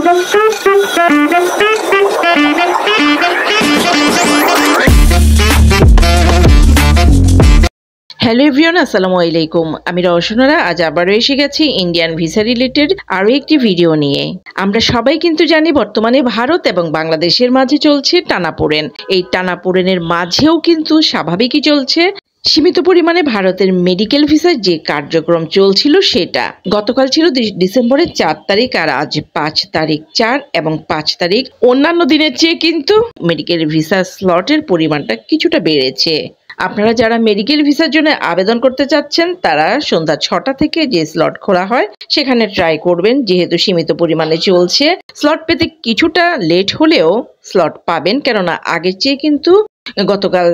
Hello everyone, আসসালামু আলাইকুম। আমি রওশনারা আজ আবারও এসে গেছি ইন্ডিয়ান ভিসা রিলেটেড আরও একটি ভিডিও নিয়ে। আমরা সবাই কিন্তু জানি বর্তমানে ভারত এবং বাংলাদেশের মাঝে চলছে টানাপোড়েন। এই টানাপোড়েনের মাঝেও কিন্তু স্বাভাবিকই চলছে সীমিত পরিমাণে ভারতের মেডিকেল ভিসার যে কার্যক্রম চলছিল সেটা। গতকাল ছিল ডিসেম্বরের 4 তারিখ আর আজ 5 তারিখ। 4 এবং 5 তারিখ অন্যান্য দিনের চেয়ে কিন্তু মেডিকেল ভিসা স্লটের পরিমাণটা কিছুটা বেড়েছে। আপনারা যারা মেডিকেল ভিসার জন্য আবেদন করতে চাচ্ছেন তারা সন্ধ্যা 6টা থেকে যে স্লট খোলা হয় সেখানে ট্রাই করবেন, যেহেতু সীমিত পরিমাণে চলছে। স্লট পেতে কিছুটা লেট হলেও স্লট পাবেন, কেননা আগের চেয়ে কিন্তু গতকাল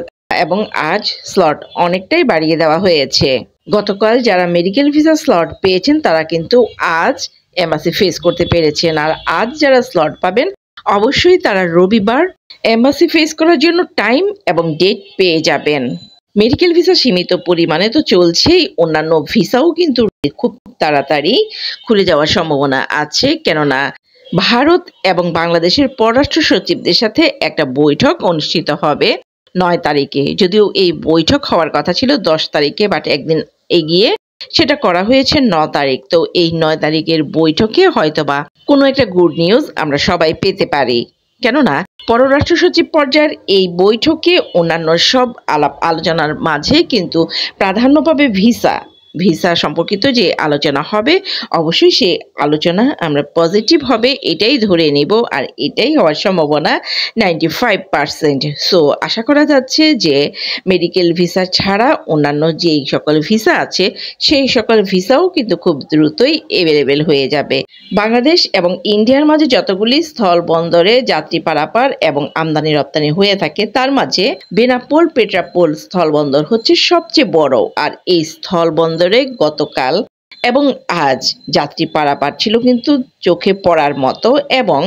এবং আজ স্লট অনেকটাই বাড়িয়ে দেওয়া হয়েছে। গতকাল যারা মেডিকেল ভিসা স্লট পেয়েছেন তারা কিন্তু আজ এমবাসি ফেস করতে পেরেছেন, আর আজ যারা স্লট পাবেন অবশ্যই তারা রবিবার এমবাসি ফেস করার জন্য টাইম এবং ডেট পেয়ে যাবেন। মেডিকেল ভিসা সীমিত পরিমাণে তো চলছেই, অন্যান্য ভিসাও কিন্তু খুব তাড়াতাড়ি খুলে যাওয়ার সম্ভাবনা আছে, কেননা ভারত এবং বাংলাদেশের পররাষ্ট্র সচিবদের সাথে একটা বৈঠক অনুষ্ঠিত হবে 9 তারিখে। যদিও এই বৈঠক হওয়ার কথা ছিল 10 তারিখে, বাট একদিন এগিয়ে সেটা করা হয়েছে 9 তারিখ। তো এই 9 তারিখের বৈঠকে হয়তোবা কোনো একটা গুড নিউজ আমরা সবাই পেতে পারি, কেননা পররাষ্ট্র সচিব পর্যায়ের এই বৈঠকে অন্যান্য সব আলাপ আলোচনার মাঝে কিন্তু প্রাধান্য পাবে ভিসা সম্পর্কিত যে আলোচনা হবে। অবশ্যই সেই আলোচনা আমরা পজিটিভ হবে এটাই ধরে নেব, আর এটাই হওয়ার সম্ভাবনা 95%। সো আশা করা যাচ্ছে যে মেডিকেল ভিসা ছাড়া অন্যান্য যেই সকল ভিসা আছে সেই সকল ভিসাও কিন্তু খুব দ্রুতই অ্যাভেলেবেল হয়ে যাবে। বাংলাদেশ এবং ইন্ডিয়ার মাঝে যতগুলি স্থল বন্দরে যাত্রী পারাপার এবং আমদানি রপ্তানি হয়ে থাকে তার মাঝে বেনাপোল পেট্রাপোল স্থল বন্দর হচ্ছে সবচেয়ে বড়। আর এই স্থল বন্দরে গতকাল এবং আজ যাত্রী পারাপার ছিল কিন্তু চোখে পড়ার মতো, এবং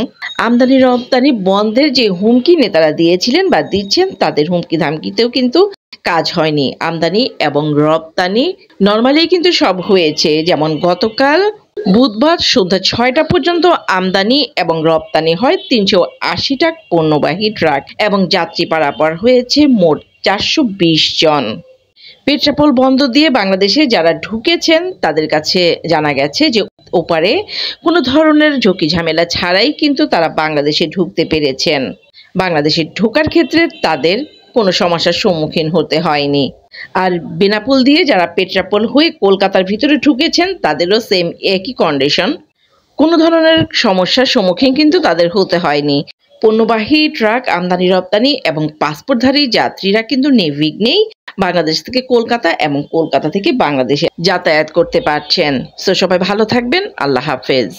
আমদানি রপ্তানি বন্ধের যে হুমকি নেতারা দিয়েছিলেন বা দিচ্ছেন তাদের হুমকি ধামকিতেও কিন্তু কাজ হয়নি। আমদানি এবং রপ্তানি নর্মালি কিন্তু সব হয়েছে, যেমন গতকাল বুধবার সন্ধ্যা 6টা পর্যন্ত আমদানি এবং রপ্তানি হয় 380টা পণ্যবাহী ট্রাক, এবং যাত্রী পারাপার হয়েছে মোট 420 জন। পেট্রাপোল বন্দর দিয়ে বাংলাদেশে যারা ঢুকেছেন তাদের কাছে জানা গেছে যে ওপারে কোনো ধরনের ঝুঁকি ঝামেলা ছাড়াই কিন্তু তারা বাংলাদেশে ঢুকতে পেরেছেন। বাংলাদেশে ঢোকার ক্ষেত্রে তাদের কোনো সমস্যার সম্মুখীন হতে হয়নি। আর বেনাপোল দিয়ে যারা পেট্রাপোল হয়ে কলকাতার ভিতরে ঢুকেছেন তাদেরও সেম একই কন্ডিশন, কোনো ধরনের সমস্যার সম্মুখীন কিন্তু তাদের হতে হয়নি। পণ্যবাহী ট্রাক আমদানি রপ্তানি এবং পাসপোর্টধারী যাত্রীরা কিন্তু নির্বিঘ্নেই বাংলাদেশ থেকে কলকাতা এবং কলকাতা থেকে বাংলাদেশে যাতায়াত করতে পারছেন। সো সবাই ভালো থাকবেন, আল্লাহ হাফেজ।